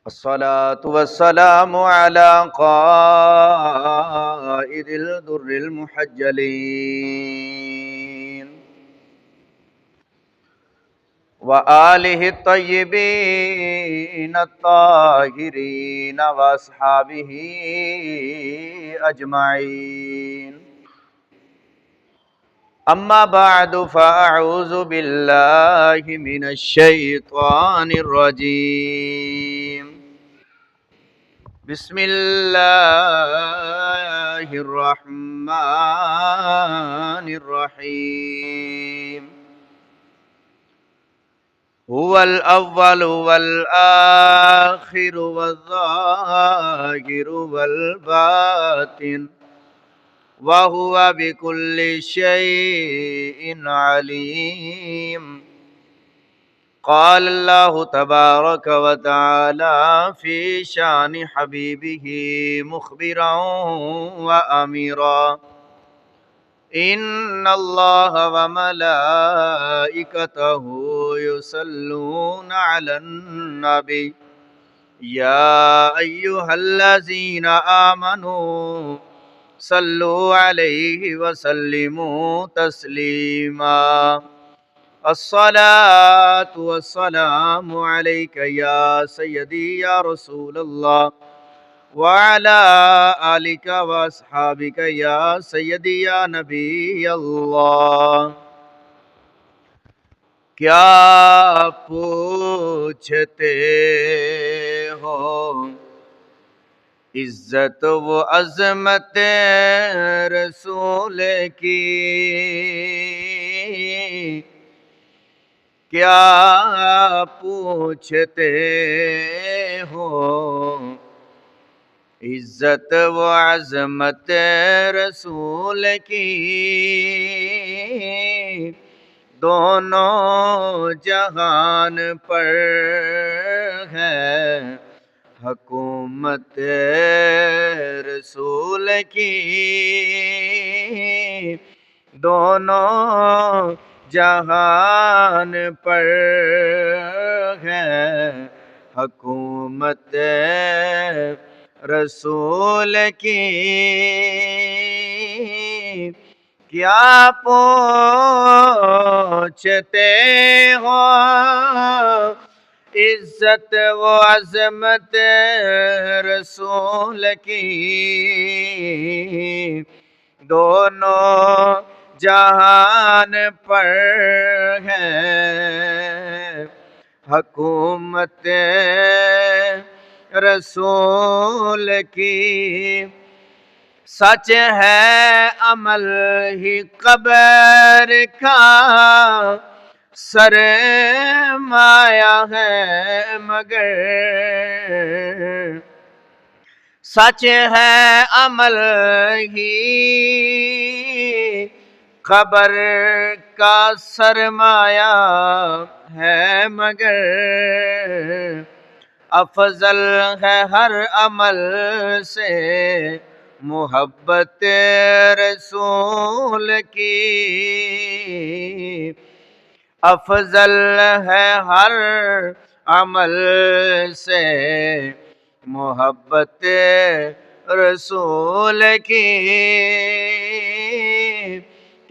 الصلاة والسلام على قائد الدر المحجلين وآله الطيبين الطاهرين وأصحابه أجمعين. أما بعد فأعوذ بالله من الشيطان الرجيم. بسم الله الرحمن الرحيم. هو الأول والآخر والظاهر والباطن وهو بكل شيء عليم. قال الله تبارك وتعالى في شان حبيبه مخبرا وأميرا: إن الله وملائكته يصلون على النبي يا أيها الذين آمنوا صلوا عليه وسلموا تسليما. الصلاة والسلام عليك يا سيدي يا رسول الله وعلى آلك وأصحابك يا سيدي یا نبی اللہ. کیا پوچھتے ہو عزت و عظمت رسول کی؟ کیا پوچھتے ہو عزت و عظمت رسول کی؟ دونوں جہان پر ہے حکومت رسول کی. دونوں جہان پر ہے حکومت رسول کی. کیا پوچھتے ہو عزت و عظمت رسول کی؟ دونوں جہان پر ہے حکومت رسول کی. سچ ہے عمل ہی قبر کا سرمایہ ہے مگر. سچ ہے عمل ہی قبر کا سرمایہ ہے مگر. افضل ہے ہر عمل سے محبت رسول کی. افضل ہے ہر عمل سے محبت رسول کی.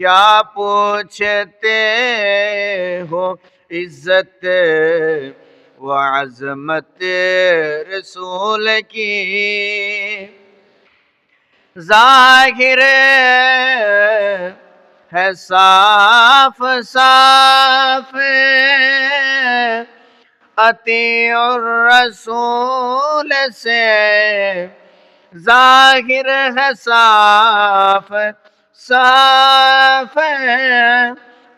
کیا پوچھتے ہو عزت و عظمت رسول کی؟ ظاہر ہے صاف صاف اطیع الرسول سے. ظاہر ہے صاف صاف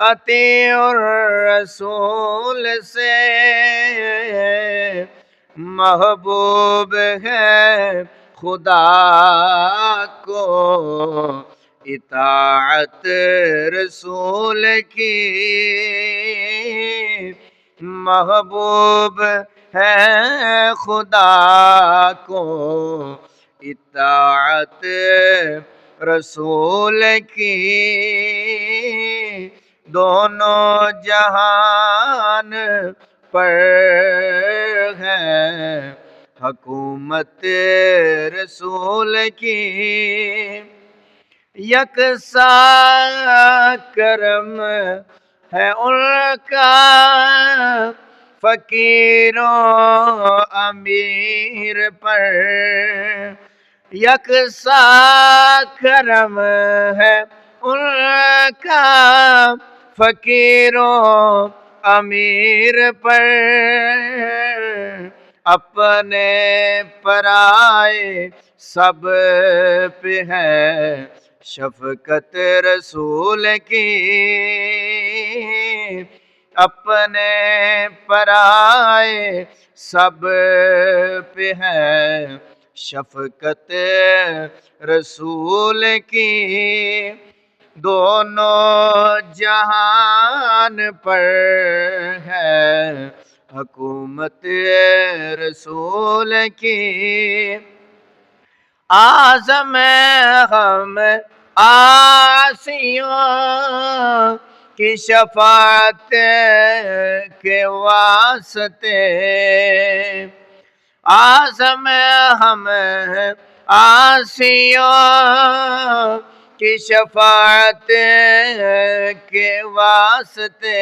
اطیع الرسول سے. محبوب ہے خدا کو اطاعت رسول کی. محبوب ہے خدا کو اطاعت رسول کی. دونوں جہان پر ہے حکومت رسول کی یکساں کرم ہے ان کا فقیروں امیر پر یکساں کرم ہے ان کا فقیروں امیر پر اپنے پرائے سب پہ ہے شفقت رسول کی اپنے پرائے سب پہ ہے شفقت رسول کی دونوں جہان پر ہے حکومت رسول کی اعظم غم عاصیوں کی شفاعت کے واسطے اعظم ہم عاصیوں کی شفاعت کے واسطے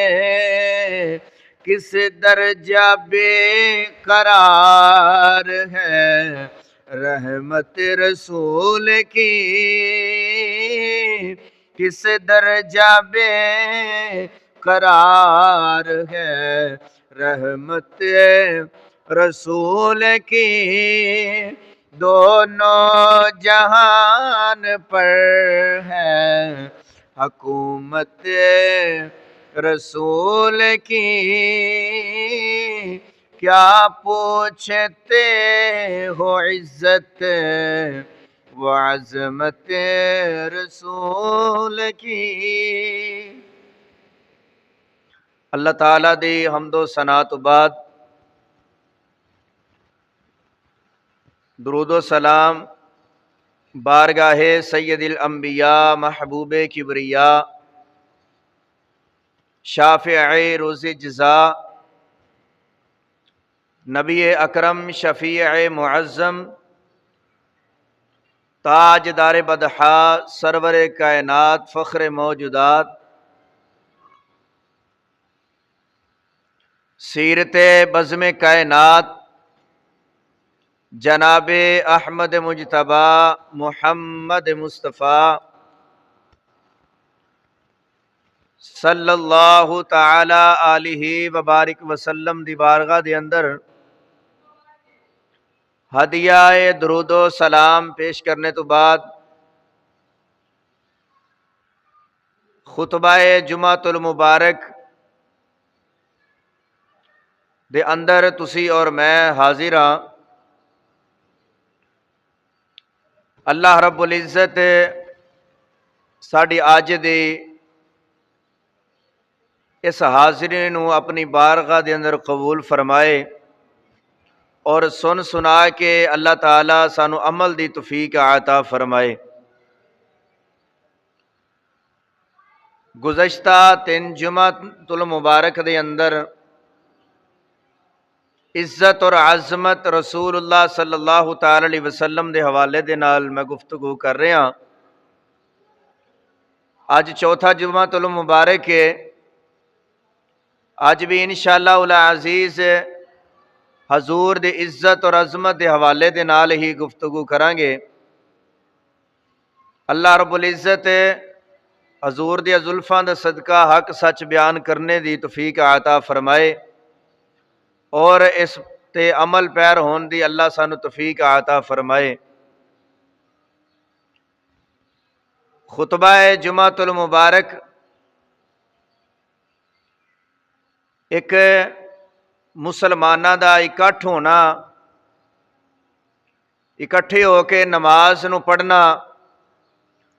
کس درجہ بے قرار ہے رحمت رسول کی کس درجہ بے قرار ہے رحمت رسول کی دونوں جہان پر ہے حکومت رسول کی کیا پوچھتے ہو عزت و عظمت رسول کی اللہ تعالیٰ دی حمد و ثنا تو بعد درود و سلام بارگاہ سید الانبیاء محبوب کبریاء شافع روز جزا نبی اکرم شفیع معظم تاجدار بدحا سرور کائنات فخر موجودات سیرت بزم کائنات جناب احمد مجتبی محمد مصطفیٰ صلی اللہ تعالی علیہ وبارک وسلم دی بارگاہ دے اندر ہدیہ درود و سلام پیش کرنے تو بعد خطبہ جمعۃ المبارک دے اندر تسی اور میں حاضر ہاں اللہ رب العزت ساڈی آج دی اس حاضری نو اپنی بارگاہ دے اندر قبول فرمائے اور سن سنا کے اللہ تعالیٰ سانو عمل دی توفیق عطا فرمائے گزشتہ 3 جمعۃ المبارک دے اندر عزت اور عظمت رسول اللہ صلی اللہ تعالی علیہ وسلم دے حوالے دے نال میں گفتگو کر رہا اج چوتھا جمعۃ المبارک ہے اج بھی انشاءاللہ العزیز حضور دے عزت اور عظمت دے حوالے دے نال ہی گفتگو کران گے اللہ رب العزت حضور دی زلفاں دا صدقہ حق سچ بیان کرنے دی توفیق عطا فرمائے اور اس تے عمل پیر ہون دی اللہ سانو توفیق عطا فرمائے خطبہ جمعۃ المبارک ایک مسلماناں دا اکٹھ ہونا اکٹھے ہو کے نماز نو پڑھنا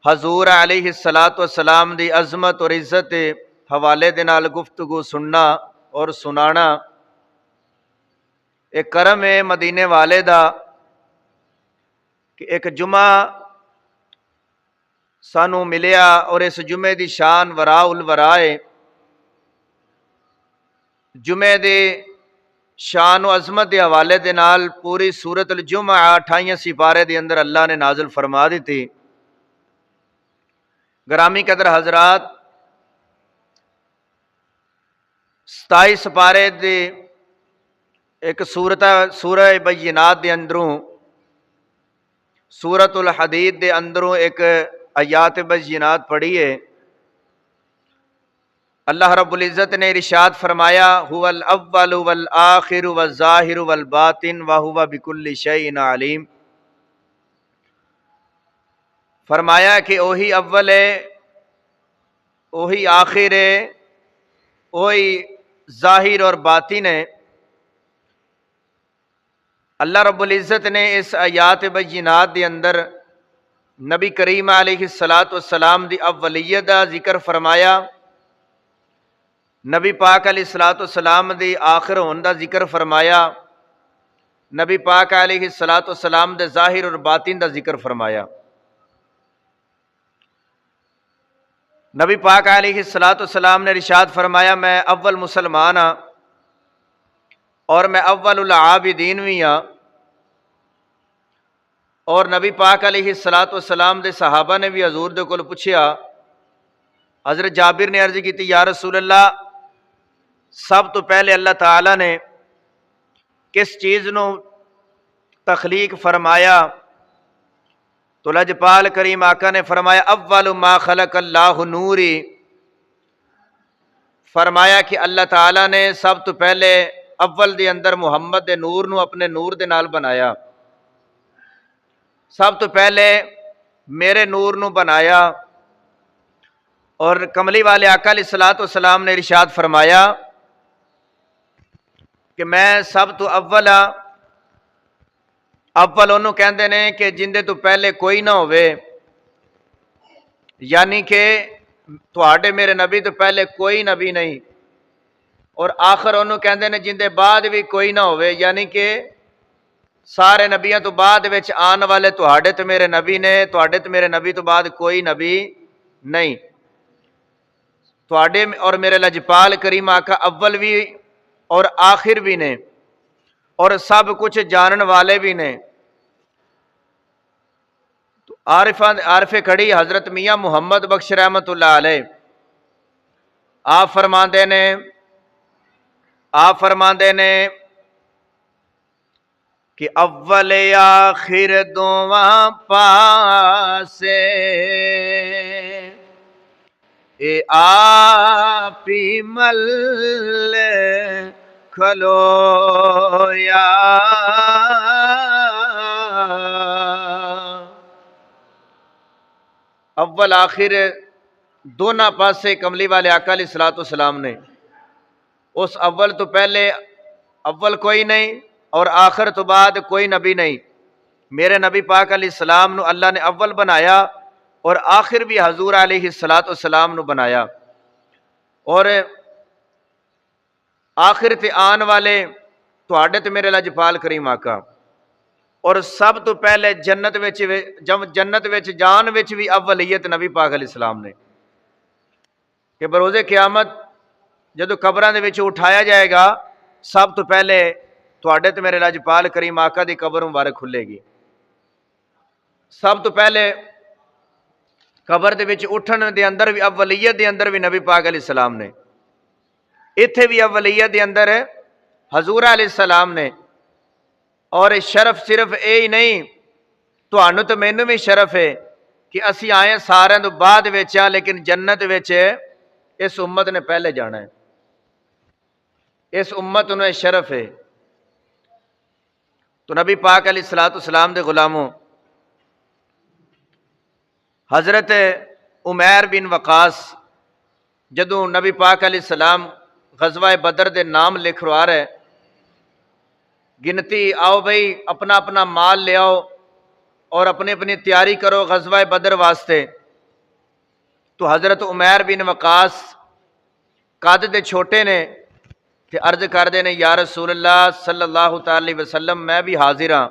حضور علیہ الصلاۃ والسلام دی عظمت اور عزت دے حوالے دے نال گفتگو سننا اور سنانا ایک کرم ہے مدینے والے دا کہ ایک جمعہ سانو ملیا اور اس جمعے دی شان وراء الورائے جمعے دے شان و عظمت کے حوالے دے نال پوری سورت الجمعہ 28 سپارے دے اندر اللہ نے نازل فرما دی تھی۔ گرامی قدر حضرات، 27 سپارے دے ایک سورہ بینات دے اندروں، سورت الحدید دے اندروں ایک آیات بینات پڑھی ہے۔ اللہ رب العزت نے ارشاد فرمایا، هو الاول والآخر والظاہر والباطن وهو بكل شیء علیم۔ فرمایا کہ وہی اول ہے، وہی آخر ہے، وہی ظاہر اور باطن ہے۔ اللہ رب العزت نے اس آیات بینات دے اندر نبی کریم علیہ السلام دی اولیت دا ذکر فرمایا، نبی پاک علیہ السلام دی آخر ہون دا ذکر فرمایا، نبی پاک علیہ السلام دے ظاہر اور باطن دا ذکر فرمایا۔ نبی پاک علیہ السلام نے ارشاد فرمایا، میں اول مسلمان ہاں اور میں اول العابدین بھی ہاں۔ اور نبی پاک علیہ السلام دے صحابہ نے بھی حضور دے کول پوچھیا، حضرت جابر نے عرض کی تھی، یا رسول اللہ، سب تو پہلے اللہ تعالیٰ نے کس چیز نو تخلیق فرمایا؟ تو لجپال کریم آقا نے فرمایا، اول ما خلق اللہ نوری۔ فرمایا کہ اللہ تعالیٰ نے سب تو پہلے اول دے اندر محمد دے نور نو اپنے نور دے نال بنایا، سب تو پہلے میرے نور نو بنایا۔ اور کملی والے آقا علیہ السلام نے ارشاد فرمایا کہ میں سب تو اول ہاں۔ اول انہوں کہندے نے کہ جندے تو پہلے کوئی نہ ہوئے، یعنی کہ تواڈے میرے نبی تو پہلے کوئی نبی نہیں۔ اور آخر انہوں کہندے نے جندے بعد بھی کوئی نہ ہوئے، یعنی کہ سارے نبیاں تو بعد وچ آن والے تواڈے تے میرے نبی نے، تواڈے تے میرے نبی تو بعد کوئی نبی نہیں۔ تواڈے اور میرے لجپال کریم آقا اول بھی اور آخر بھی نے، اور سب کچھ جانن والے بھی نے۔ تو عارف کھڑی حضرت میاں محمد بخش رحمت اللہ علیہ آپ فرماندے نے کہ اول آخر دواں پاسے اے آپی مل کھلویا۔ اول آخر دونوں پاسے کملی والے آقا علیہ السلام نے، اس اول تو پہلے اول کوئی نہیں اور آخر تو بعد کوئی نبی نہیں۔ میرے نبی پاک علیہ السلام نو اللہ نے اول بنایا اور آخر بھی حضور علیہ السلام نو بنایا، اور آخر تے آن والے تواڈے تے میرے لجپال کریم آقا، اور سب تو پہلے جنت وچ جان وچ بھی اولیت نبی پاک علیہ السلام نے، کہ بروز قیامت جدو قبراں دے وچ اٹھایا جائے گا، سب تو پہلے تواڈے تے میرے لجپال کریم آقا دی قبر مبارک کھلے گی۔ سب تو پہلے قبر دے وچ اٹھن دے اندر بھی اولیت دے اندر بھی نبی پاک علیہ السلام نے، ایتھے بھی اولیت دے اندر حضور علیہ السلام نے۔ اور شرف صرف اے ہی نہیں، تانوں تے مینوں بھی شرف ہے کہ اسی آئے سارے تو بعد وچ ہاں، لیکن جنت وچ اس امت نے پہلے جانا ہے، اس امت نو شرف ہے۔ تو نبی پاک علیہ السلام دے غلاموں، حضرت عمیر بن وقاص جدوں نبی پاک علیہ السلام غزوہ بدر دے نام لکھوا رہے، گنتی آؤ بھئی اپنا اپنا مال لے آؤ اور اپنی اپنی تیاری کرو غزوہ بدر واسطے، تو حضرت عمیر بن وقاص قد دے چھوٹے نے تے عرض کردے نے، یا رسول اللہ صلی اللہ تعالی وسلم میں بھی حاضر ہاں۔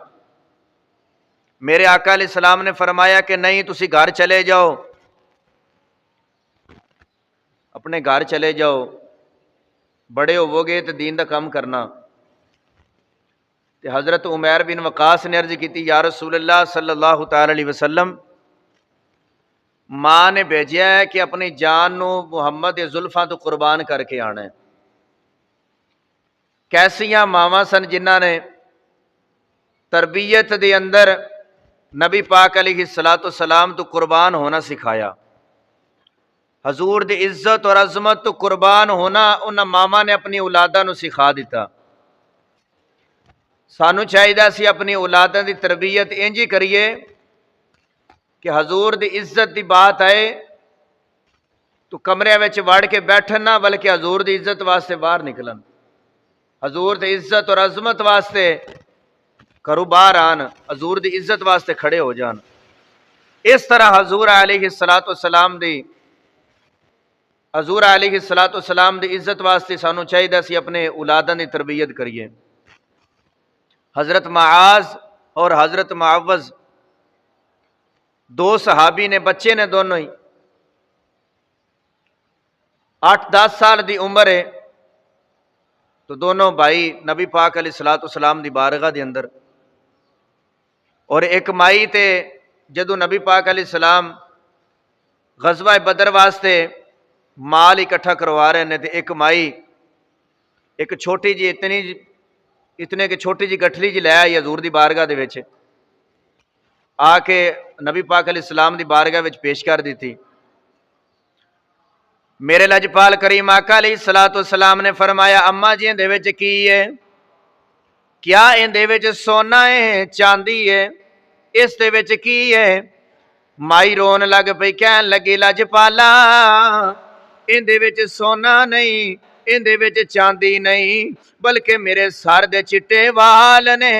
میرے آقا علیہ السلام نے فرمایا کہ نہیں، تسی گھر چلے جاؤ، اپنے گھر چلے جاؤ، بڑے ہوو گے تو دین دا کام کرنا۔ تے حضرت عمیر بن وقاص نے عرض کی یا رسول اللہ صلی اللہ تعالی علیہ وسلم ماں نے بھیجیا ہے کہ اپنی جان نو محمد دے زلفاں تو قربان کر کے آنا ہے۔ کیسیاں ماواں سن جنہاں نے تربیت دے اندر نبی پاک علیہ الصلوۃ والسلام تو قربان ہونا سکھایا۔ حضور دی عزت اور عظمت تو قربان ہونا انہاں ماما نے اپنی اولاداں نو سکھا دیتا۔ سانو چاہیے سی اپنی اولاداں دی تربیت انج ہی کریے کہ حضور دی عزت دی بات آئے تو کمرے وچ وڑ کے بیٹھن نہ بلکہ حضور دی عزت واسطے باہر نکلن، حضور دی عزت اور عظمت واسطے کرو باہر آن، حضور دی عزت واسطے کھڑے ہو جان۔ اس طرح حضور علیہ السلام دی عزت واسطے سانو چاہیے سی اپنے اولاداں دی تربیت کریے۔ حضرت معاذ اور حضرت معوذ دو صحابی نے، بچے نے دونوں ہی، 8-10 سال دی عمر ہے تو دونوں بھائی نبی پاک علیہ الصلوۃ والسلام دی بارگاہ دے اندر، اور ایک مائی تے جدو نبی پاک علیہ السلام غزوہ بدر واسطے مال اکٹھا کروا رہے ہیں تے ایک مائی ایک چھوٹی جی اتنے کہ چھوٹی جی گٹھلی جی لے آئی حضور دی بارگاہ دے وچ، آ کے نبی پاک علیہ السلام دی بارگاہ وچ پیش کر دیتی۔ میرے لجپال کریم آقا علیہ الصلوۃ والسلام نے فرمایا اما جی اندے وچ کی ہے؟ کیا اندے وچ سونا ہے چاندی ہے؟ اس دے وچ کی ہے؟ مائی رون لگ پئی، کہن لگی لجپالا اندے وچ سونا نہیں، اندے وچ چاندی نہیں، بلکہ میرے سر دے چٹے وال نے،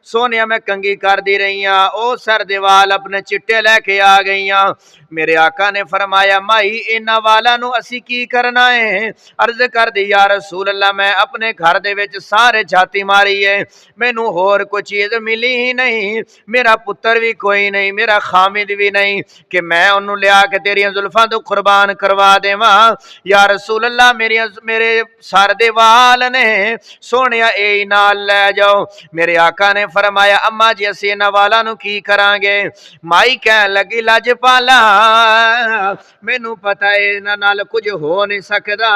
سونیا میں کنگھی کر دی رہی ہاں، او سر دے وال اپنے چٹے لے کے آ گئی ہاں۔ میرے آقا نے فرمایا مائی انہاں والاں نو اسی کی کرنا ہے؟ عرض کر دی یا رسول اللہ میں اپنے گھر دے وچ سارے جھاتی ماری ہے، مینوں ہور کوئی چیز ملی ہی نہیں، میرا پتر بھی کوئی نہیں، میرا خامد بھی نہیں کہ میں انہوں لیا کے تیریاں زلفاں تو قربان کروا دیواں۔ یا رسول اللہ میرے سر دے وال نے، سونیا اے نال لے جاؤ۔ میرے آقا نے فرمایا اما جی اسی انہاں والاں نو کی کران گے؟ مائی کہن لگی لجپالا مینوں پتہ ہے انہاں نال کچھ ہو نہیں سکدا،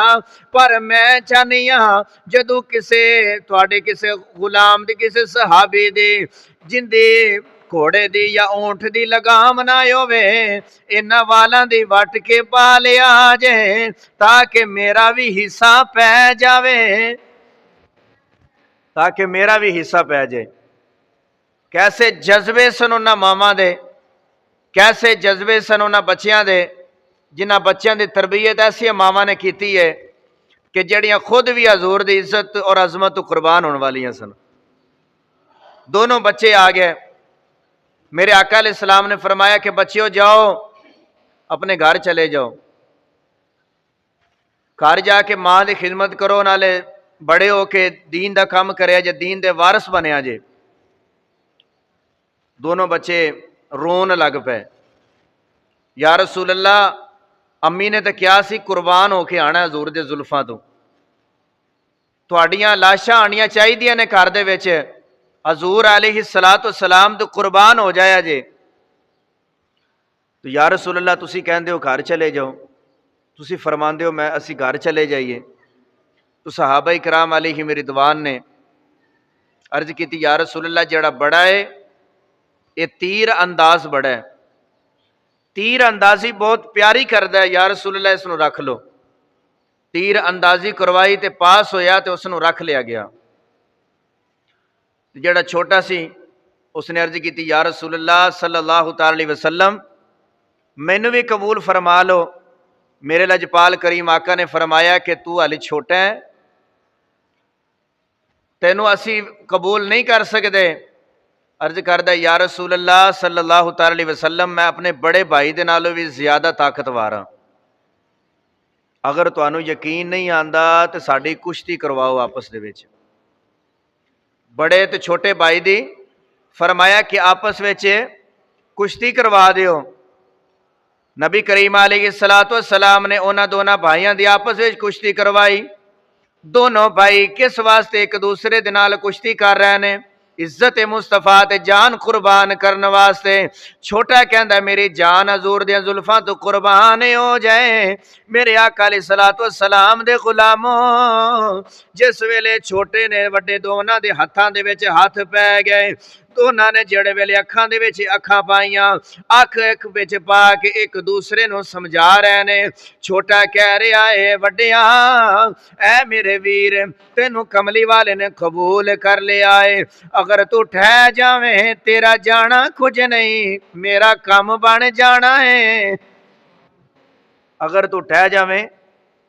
پر میں چاہنی ہاں جدو کسے غلام دی کسے صحابی دی جندی گھوڑے دی یا اونٹ دی لگام نہ ہووے، انہاں والاں دی وٹ کے پا لیا جے تاکہ میرا بھی حصہ پہ جاوے، تاکہ میرا بھی حصہ پہ جائے۔ کیسے جذبے سن انہاں ماما دے، کیسے جذبے سن انہاں بچیاں دے، جنہاں بچیاں دی تربیت ایسی ماما نے کیتی ہے کہ جڑیاں خود بھی حضور دی عزت اور عظمت تو قربان ہونے والیاں سن۔ دونوں بچے آ گئے، میرے آقا علیہ السلام نے فرمایا کہ بچیو جاؤ اپنے گھر چلے جاؤ، گھر جا کے ماں دی خدمت کرو، نالے بڑے ہو کے دین دا کام کرے جے، دین دے وارث بنیا جے۔ دونوں بچے رون لگ پے، یا رسول اللہ امی نے تو کیا سی قربان ہو کے آنا حضور دے زلفاں تو، تہاڈیاں لاشاں آنیاں چاہیدیاں نے گھر دے وچ، حضور علیہ الصلوۃ والسلام تو قربان ہو جایا جے۔ تو یا رسول اللہ تسی کہندے ہو گھر چلے جاؤ، تسی فرماندے ہو اسی گھر چلے جائیے، تو صحابہ کرام علیہم رضوان نے عرض کی یا رسول اللہ جڑا بڑا ہے یہ تیر انداز بڑا ہے، تیر اندازی بہت پیاری کردا ہے، یا رسول اللہ اس نو رکھ لو۔ تیر اندازی کروائی تے پاس ہویا تے اس نو رکھ لیا گیا۔ جڑا چھوٹا سی اس نے عرض کی یا رسول اللہ صلی اللہ تعالی علیہ وسلم مینوں بھی قبول فرما لو۔ میرے لجپال کریم آقا نے فرمایا کہ تو حالی چھوٹا ہے، تینوں اسی قبول نہیں کر سکتے۔ عرض کردہ یا رسول اللہ صلی اللہ تعالی علیہ وسلم میں اپنے بڑے بھائی دے نالوں بھی زیادہ طاقتور ہاں، اگر تانوں یقین نہیں آندا تو ساڈی کشتی کرواؤ آپس دے وچ۔ بڑے تے چھوٹے بھائی دی فرمایا کہ آپس وچ کشتی کروا دیو۔ نبی کریم علیہ السلام نے انہاں دونوں بھائیاں دی آپس وچ کشتی کروائی۔ دونوں بھائی کس واسطے ایک دوسرے دے نال کشتی کر رہے نے؟ عزت مصطفیٰ تے جان قربان کرنے واسطے چھوٹا کہندا میری جان حضور دیاں زلفاں تو قربان ہو جائے۔ میرے آقا علیہ الصلوۃ والسلام دے غلاموں، جس ویلے چھوٹے نے وڈے دونوں دے ہتھاں دے وچ ہاتھ پے گئے، دونوں نے جڑے ویلے اکھاں دے وچ اکھاں پائیاں، اکھ وچ پا کے ایک دوسرے نو سمجھا رہے نے۔ چھوٹا کہہ رہا ہے وڈیاں اے میرے ویر تینوں کملی والے نے قبول کر لیا ہے، اگر تو ٹھہ جاویں تیرا جانا کچھ نہیں، میرا کم بن جانا ہے۔ اگر تو ٹھہ جاویں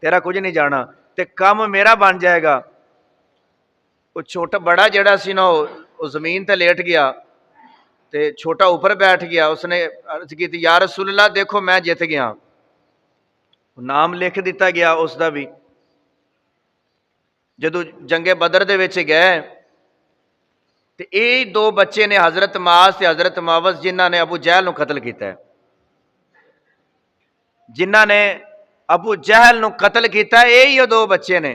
تیرا کچھ نہیں جانا تے کم میرا بن جائے گا۔ وہ چھوٹا بڑا جڑا سی نا وہ زمین تے لیٹ گیا تے چھوٹا اوپر بیٹھ گیا، اس نے عرض کی تھی یا رسول اللہ دیکھو میں جیت گیا، نام لکھ دیتا گیا اس دا بھی۔ جدو جنگ بدر دے وچ گئے تے اے دو بچے نے حضرت معاذ تے حضرت معوذ جنہاں نے ابو جہل نو قتل کیتا ہے، جنہاں نے ابو جہل نو قتل کیتا ہے، اے ہی دو بچے نے۔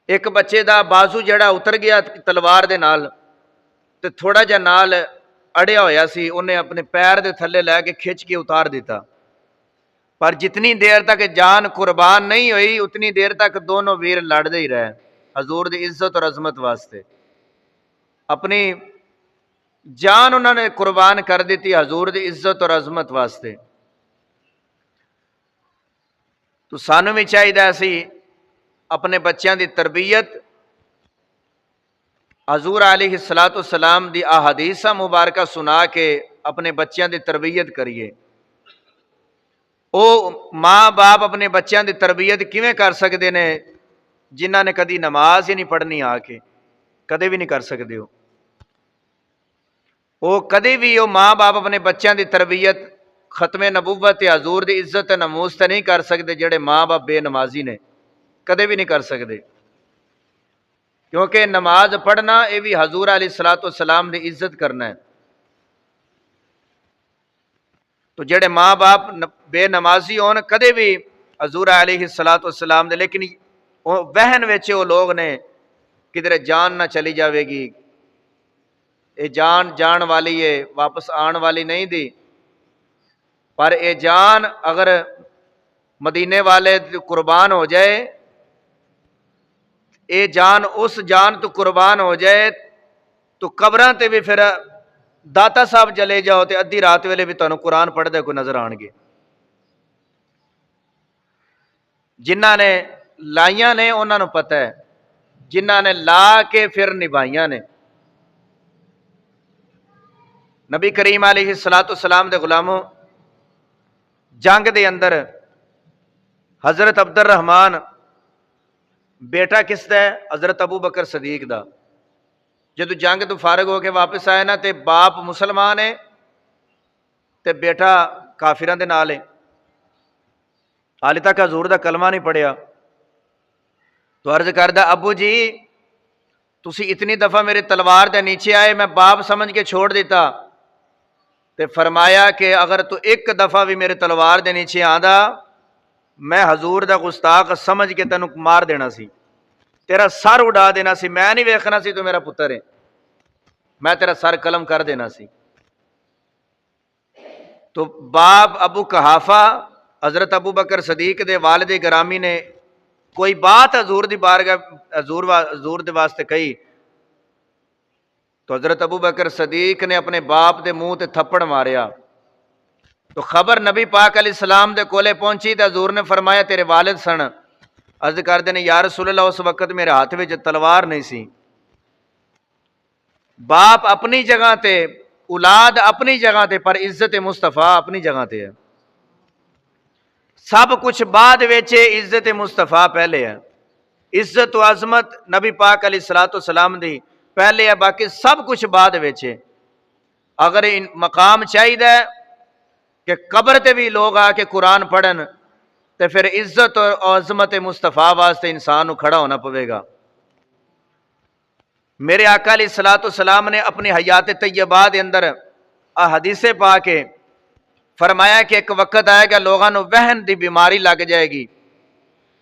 ایک بچے دا بازو جڑا اتر گیا تلوار دے نال تے تھوڑا جا نال اڑیا ہویا سی، انہیں اپنے پیر دے تھلے لے کے کھچ کے اتار دیتا، پر جتنی دیر تک جان قربان نہیں ہوئی اتنی دیر تک دونوں ویر لڑتے ہی رہے حضور دی عزت اور عظمت واسطے۔ اپنی جان انہوں نے قربان کر دیتی حضور دی عزت اور عظمت واسطے۔ تو سانوں بھی چاہیے اسی اپنے بچیاں دی تربیت حضور علیہ الصلوۃ والسلام دی احادیث مبارکہ سنا کے اپنے بچیاں دی تربیت کریے۔ او ماں باپ اپنے بچیاں دی تربیت کیویں کر سکتے نے جنہاں نے کدی نماز ہی نہیں پڑھنی، آ کے کدے بھی نہیں کر سکتے ہو۔ وہ کدے بھی وہ ماں باپ اپنے بچیاں دی تربیت ختم نبوت تے حضور دی عزت ناموس تے نہیں کر سکتے جڑے ماں باپ بے نمازی نے، کدے بھی نہیں کر سکتے، کیونکہ نماز پڑھنا یہ بھی حضور علیہ الصلوۃ والسلام دی عزت کرنا ہے۔ تو جڑے ماں باپ بے نمازی ہون کدے بھی حضور علیہ الصلوۃ والسلام دے، لیکن وہن وچ وہ لوگ نے کدھر جان نہ چلی جاوے گی، اے جان جان والی ہے واپس آن والی نہیں دی، پر اے جان اگر مدینے والے قربان ہو جائے، اے جان اس جان تو قربان ہو جائے تو قبراں تے بھی پھر داتا صاحب چلے جاؤ تے ادھی رات ویلے بھی تانوں قرآن پڑھدے کوئی نظر آن گے۔ جنہاں نے لائیاں نے انہاں نوں پتہ ہے، جنہاں نے لا کے پھر نبھائیاں نے۔ نبی کریم علیہ الصلوۃ والسلام دے غلاموں، جنگ دے اندر حضرت عبد الرحمن بیٹا کس دا ہے؟ حضرت ابو بکر صدیق دا۔ جدو جنگ تو فارغ ہو کے واپس آئے نا تے باپ مسلمان ہے تے بیٹا کافراں دے نال ہے، حال تک حضور دا کلمہ نہیں پڑھیا۔ تو عرض کردہ ابو جی تسی اتنی دفعہ میرے تلوار دے نیچے آئے، میں باپ سمجھ کے چھوڑ دیتا، تے فرمایا کہ اگر تو ایک دفعہ بھی میرے تلوار دے نیچے آندا میں حضور دا گستاخ سمجھ کے تینوں مار دینا سی، تیرا سر اڑا دینا سی، میں نہیں ویکھنا سی تو میرا پتر ہے، میں تیرا سر قلم کر دینا سی۔ تو باپ ابو قحافہ حضرت ابو بکر صدیق دے والد گرامی نے کوئی بات حضور دی بارگاہ حضور دے واسطے کہی تو حضرت ابو بکر صدیق نے اپنے باپ دے منہ تے تھپڑ ماریا۔ تو خبر نبی پاک علیہ السلام دے کولے پہنچی تو حضور نے فرمایا تیرے والد سن۔ عرض کردے نے یا رسول اللہ اس وقت میرے ہاتھ وچ تلوار نہیں سی۔ باپ اپنی جگہ تے، اولاد اپنی جگہ تے، پر عزت مصطفیٰ اپنی جگہ تے ہے۔ سب کچھ بعد وچ، عزت مصطفیٰ پہلے ہے۔ عزت و عظمت نبی پاک علیہ الصلوۃ والسلام دی پہلے ہے، باقی سب کچھ بعد وچ ہے۔ اگر مقام چاہیے کہ قبر تے بھی لوگ آ کے قرآن پڑھن تے پھر عزت اور عظمت مصطفیٰ واسطے انسان کو کھڑا ہونا پوے گا۔ میرے آقا علیہ الصلوۃ والسلام نے اپنی حیات طیبہ دے اندر احادیث پا کے فرمایا کہ ایک وقت آئے گا لوگاں نو وہن دی بیماری لگ جائے گی۔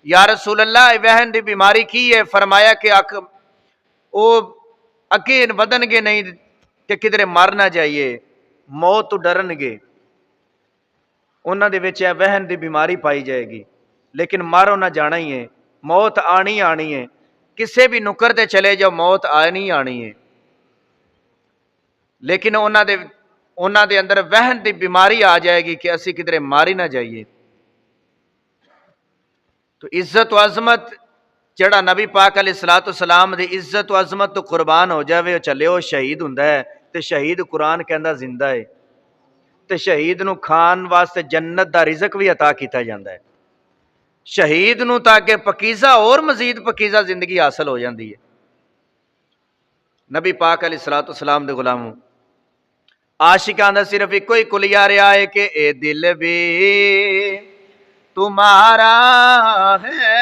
یا رسول اللہ وہن دی بیماری کی ہے؟ فرمایا کہ او اگے ودن گے نہیں کہ کدھر مر نہ جائیے، موت تو ڈرن گے، انہاں دے وچ وہن دی بیماری پائی جائے گی، لیکن مر انہاں جانا ہی ہے، موت آنی آنی ہے، کسے بھی نکر تے چلے جاؤ موت آنی آنی ہے، لیکن انہاں دے اندر وہن دی بیماری آ جائے گی کہ اسی کدھر ماری نہ جائیے۔ تو عزت و عظمت جڑا نبی پاک علیہ الصلوۃ والسلام دی عزت و عظمت تو قربان ہو جاوے چلے وہ شہید ہوندا ہے، تے شہید قرآن کہندا زندہ ہے، تے شہید نو کھان واسطے جنت دا رزق بھی عطا کیتا جاندا ہے، شہید نو تاکہ پکیزہ اور مزید پکیزہ زندگی حاصل ہو جاندی ہے۔ نبی پاک علیہ الصلوۃ والسلام دے غلاموں، عاشقاں دا صرف ایک ہی کلیہ رہا ہے کہ اے دل بھی تمہارا ہے،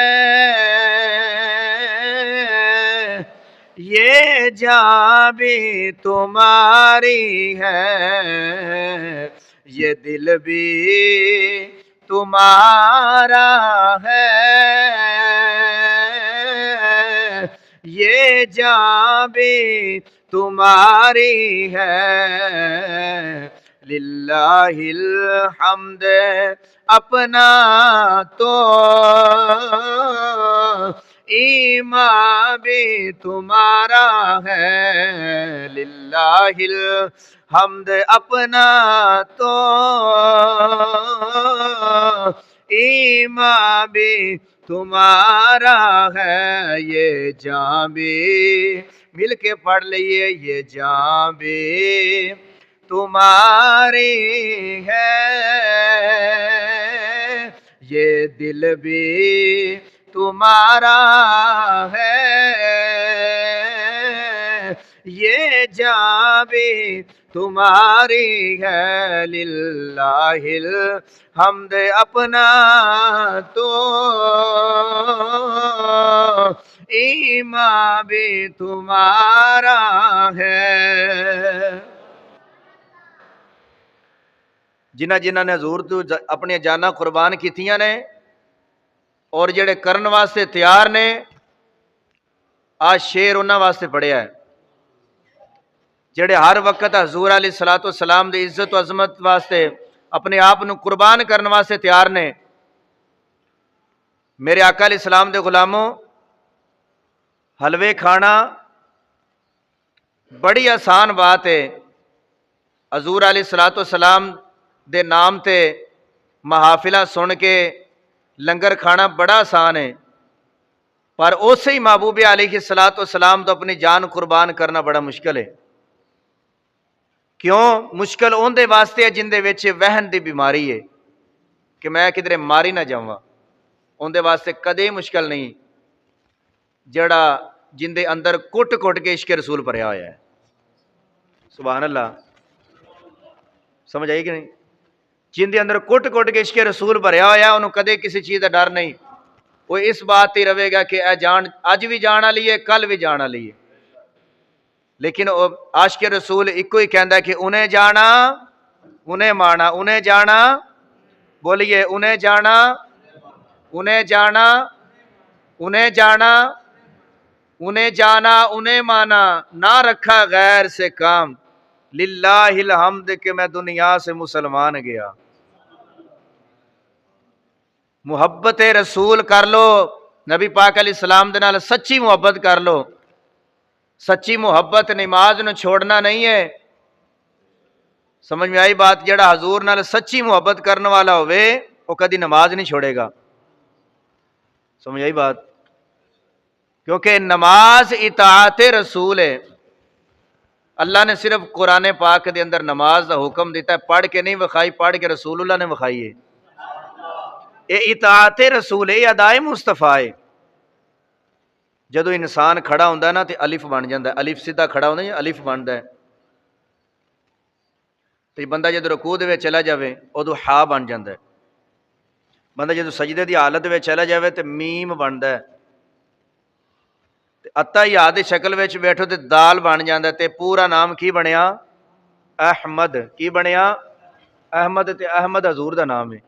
یہ جاں بھی تمہاری ہے، یہ دل بھی تمہارا ہے، یہ جاں بھی تمہاری ہے، للہ الحمد اپنا تو ایمان بھی تمہارا ہے، للہ الحمد اپنا تو ایمان بھی تمہارا ہے، یہ جاں بھی مل کے پڑھ لئیے، یہ جاں بھی تمہاری ہے، یہ دل بھی تمہارا ہے، یہ جاں بھی تمہاری ہے، للہ الحمد اپنا تو ایمان بھی تمہارا ہے۔ جنہ نے حضور تو اپنی جاناں قربان کیتیاں نے اور جڑے کرن واسطے تیار نے، آج شیر انہاں واسطے پڑھیا ہے جڑے ہر وقت حضور علیہ الصلوۃ والسلام دی عزت و عظمت واسطے اپنے آپ نو قربان کرن واسطے تیار نے۔ میرے آقا علیہ السلام دے غلاموں، حلوے کھانا بڑی آسان بات ہے، حضور علیہ الصلوۃ والسلام دے نام تے محافلہ سن کے لنگر کھانا بڑا آسان ہے، پر اسی ہی محبوب علیہ الصلوۃ والسلام تو اپنی جان قربان کرنا بڑا مشکل ہے۔ کیوں مشکل؟ ان دے واسطے ہے جن دے وچ وہن دی بیماری ہے کہ میں کدھر ماری نہ جاواں، ان دے واسطے کدے مشکل نہیں جڑا جن دے اندر کٹ کٹ کے عشق رسول بھریا ہویا ہے۔ سبحان اللہ، سمجھ آئی کہ نہیں؟ جن دے اندر کٹ کٹ کے عشق رسول بھریا ہویا انہوں کدے کسی چیز کا ڈر نہیں، وہ اس بات ہی رہے گا کہ اے جان اج بھی جان والی ہے، کل بھی جان والی ہے، لیکن عاشق رسول ایک ہی کہندا ہے کہ انہیں جانا انہیں مانا، انہیں جانا، بولیے انہیں جانا، انہیں جانا، انہیں جانا، انہیں جانا، انہیں مانا، نہ رکھا غیر سے کام، للہ الحمد کہ میں دنیا سے مسلمان گیا۔ محبت رسول کر لو، نبی پاک علیہ السلام دے نال سچی محبت کر لو۔ سچی محبت نماز نو چھوڑنا نہیں ہے، سمجھ میں آئی بات؟ جڑا حضور نال سچی محبت کرنے والا ہوئے وہ کدی نماز نہیں چھوڑے گا، سمجھ آئی بات؟ کیونکہ نماز اطاعت رسول ہے، اللہ نے صرف قرآن پاک دے اندر نماز دا حکم دیتا ہے، پڑھ کے نہیں وکھائی، پڑھ کے رسول اللہ نے وکھائی ہے، یہ اطاعت رسول ہے، یہ ادائے مصطفیٰ ہے۔ جدو انسان کھڑا ہوندا ہے نا تے الف بن جاندا ہے، الف سیدھا کھڑا ہوندا ہے، الف بندا ہے، تے بندہ جدو رکوع دے وچ چلا جاوے ادو ہا بن جاندا ہے، بندہ جدو سجدے دی حالت وچ چلا جاوے تے میم بندا ہے، تے اتا یا دی شکل وچ بیٹھو تے دال بن جاندا ہے، تے پورا نام کی بنیا؟ احمد۔ کی بنیا؟ احمد، تے احمد حضور دا نام ہے۔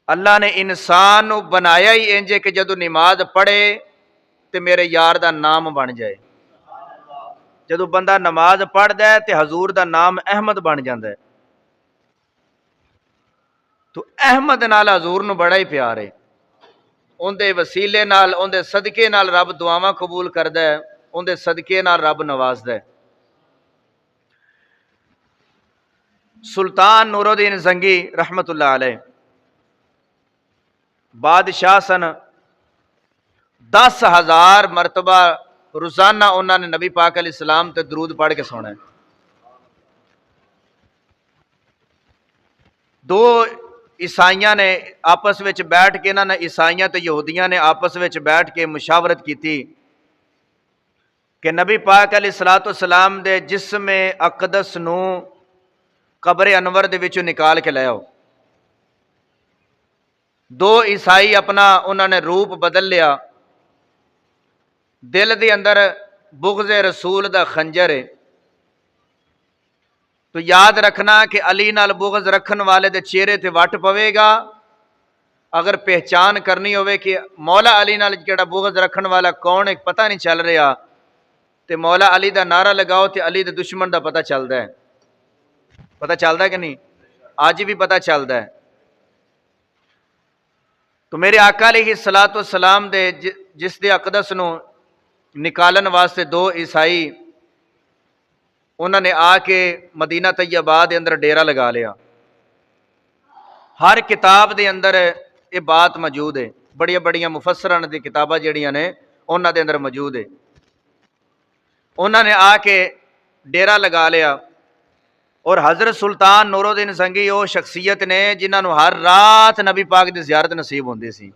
اللہ نے انسان نو بنایا ہی انجے کہ جدو نماز پڑھے تے میرے یار دا نام بن جائے، جدو بندہ نماز پڑھتا ہے تو حضور دا نام احمد بن جاتا ہے، تو احمد نال حضور نو بڑا ہی پیار ہے، اندے وسیلے نال اندے صدقے نال رب دعاواں قبول کردا ہے، اندے صدقے نال رب نوازدا ہے۔ سلطان نور الدین زنگی رحمت اللہ علیہ بادشاہ سن، 10,000 مرتبہ روزانہ انہوں نے نبی پاک علیہ السلام تے درود پڑھ کے سونا ہے۔ دو عیسائیاں نے آپس وچ بیٹھ کے، انہوں نے عیسائیاں تے یہودیاں نے آپس وچ بیٹھ کے مشاورت کی تھی کہ نبی پاک علیہ السلام دے جسم اقدس نو قبر انور دے وچوں نکال کے لے آؤ۔ دو عیسائی اپنا انہوں نے روپ بدل لیا، دل دے اندر بغض رسول دا خنجر ہے، تو یاد رکھنا کہ علی نال بغض رکھن والے دے چہرے تے وٹ پوے گا۔ اگر پہچان کرنی ہوئے کہ مولا علی نال جڑا بغض رکھن والا کون ہے پتہ نہیں چل رہا، تے مولا علی دا نعرہ لگاؤ تے علی دے دشمن دا پتہ چلدا ہے۔ پتہ چلدا ہے کہ نہیں؟ آج بھی پتہ چلدا ہے۔ تو میرے آقا علیہ السلام دے جس دے اقدس نو نکالن واسطے دو عیسائی انہوں نے آ کے مدینہ طیبہ دے اندر ڈیرا لگا لیا۔ ہر کتاب دے اندر یہ بات موجود ہے، بڑی بڑیاں مفسران دی کتاباں جڑیاں نے انہاں دے اندر موجود ہے۔ انہوں نے آ کے ڈیرا لگا لیا، اور حضرت سلطان نور الدین زنگی وہ شخصیت نے جنہاں نو ہر رات نبی پاک دی زیارت نصیب ہوندی سی،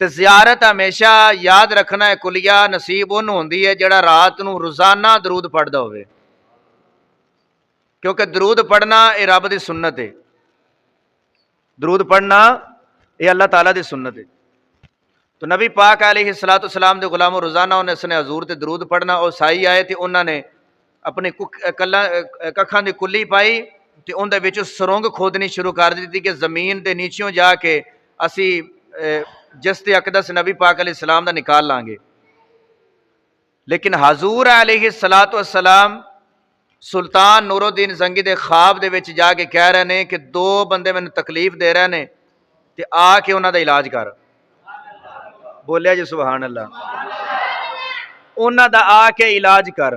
تے زیارت ہمیشہ یاد رکھنا ہے کلیہ نصیب انہوں ہوندی ہے جڑا رات نو روزانہ درود پڑھدا ہوئے، کیونکہ درود پڑھنا یہ رب دی سنت ہے، درود پڑھنا یہ اللہ تعالیٰ دی سنت ہے۔ تو نبی پاک علیہ السلام دے غلاموں روزانہ انہیں سنے حضور تے درود پڑھنا، اور سائی آئے تھے انہوں نے اپنی ککھاں دی کلی پائی تے ان دے وچوں سرنگ کھودنی شروع کر دیتی کہ زمین دے نیچیوں جا کے اسی جس تے اقدس نبی پاک علیہ السلام دا نکال لیں گے۔ لیکن حضور علیہ السلام سلطان نور الدین زنگی دے خواب دے وچ جا کے کہہ رہے ہیں کہ دو بندے میں تکلیف دے رہے ہیں تے آ کے انہاں دا علاج کر۔ بولیا جی سبحان اللہ، انہاں دا آ کے علاج کر۔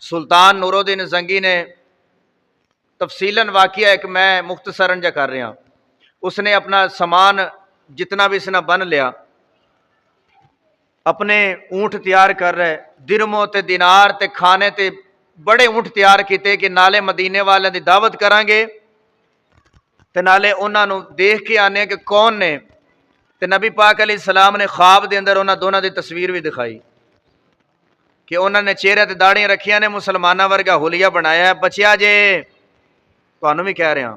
سلطان نور الدین زنگی نے تفصیلاً واقعہ ایک میں مختصراً جا کر رہا، اس نے اپنا سامان جتنا بھی اس نے بن لیا، اپنے اونٹ تیار کر رہے، درموں تے دینار تے کھانے تے بڑے اونٹ تیار کیتے کہ نالے مدینے والے دی دعوت کریں گے تے نالے انہاں نو دیکھ کے آنے کہ کون نے، تے نبی پاک علیہ السلام نے خواب دے اندر انہاں دونوں دی تصویر بھی دکھائی کہ انہوں نے چہرے تے داڑیاں رکھیاں نے، مسلمانہ ورگا حلیہ بنایا ہے۔ بچیا جے، تانوں بھی کہہ رہا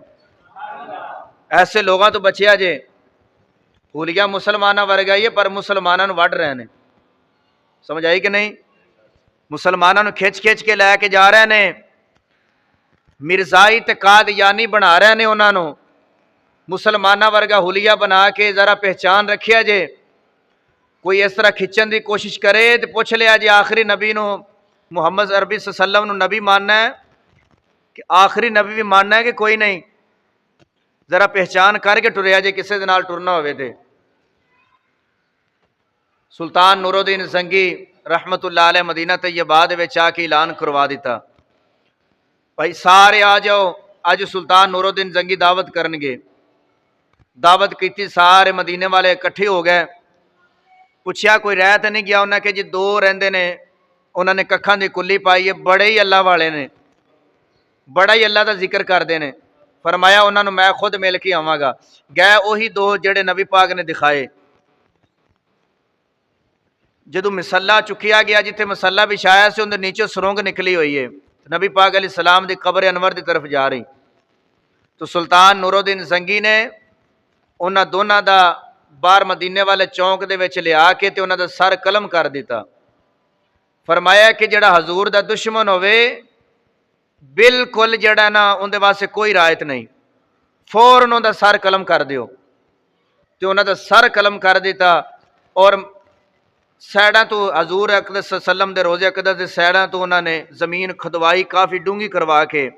ایسے لوگاں تو بچیا جے، حلیہ مسلمانہ ورگا ہی ہے پر مسلمانہ نو وڈ رہے ہیں، سمجھ آئی کہ نہیں؟ مسلمانہ نو کھچ کے لے کے جا رہے ہیں، مرزائی تے قادیانی بنا رہے ہیں انہاں نو، مسلمانہ ورگا حلیہ بنا کے ذرا پہچان رکھیا جے، کوئی اس طرح کھچن دی کوشش کرے تو پوچھ لیا جی آخری نبی نو محمد عربی صلی اللہ علیہ وسلم نو نبی ماننا ہے کہ آخری نبی بھی ماننا ہے کہ کوئی نہیں، ذرا پہچان کر کے ٹریا جے کسے دے نال ٹرنا ہوئے تھے۔ سلطان نور الدین زنگی رحمت اللہ علیہ مدینہ طیبہ دے وچ آ کے اعلان کروا دیتا، بھائی سارے آ جاؤ، اج سلطان نور الدین زنگی دعوت کرنگے۔ دعوت کیتی، سارے مدینے والے اکٹھے ہو گئے، پوچھیا کوئی رہ تے نہیں گیا، انہاں کہ جی دو رہندے نے، انہوں نے ککھاں دی کلی پائی ہے، بڑے ہی اللہ والے نے، بڑا ہی اللہ دا ذکر کردے نے، فرمایا انہوں نے میں خود مل کے آواں گا۔ گئے وہی دو جڑے نبی پاک نے دکھائے، جدو مسلح چکیا گیا جتھے مسلح بچھایا سے اندر نیچے سرنگ نکلی ہوئی ہے، نبی پاک علیہ السلام دی قبر انور دی طرف جا رہی، تو سلطان نور الدین زنگی نے انہاں دونوں دا باہر مدینے والے چونک دے وچ لیا کے تے انہاں دا سر قلم کر دیتا، فرمایا کہ جڑا حضور دا دشمن ہوئے بالکل جڑا نا اندے واسطے کوئی رایت نہیں، فوراً انہاں دا سر قلم کر دیو، تے انہاں دا سر قلم کر دیتا، اور ਸਾਈਡਾਂ ਤੋਂ ਹਜ਼ੂਰ ਅਕਦਸ ਸੱਲਮ ਦੇ ਰੋਜ਼ੇ ਅਕਦਸ ਦੇ ਸਾਈਡਾਂ ਤੋਂ ਉਹਨਾਂ ਨੇ ਜ਼ਮੀਨ ਖੁਦਵਾਈ, ਕਾਫੀ ਡੂੰਗੀ ਕਰਵਾ ਕੇ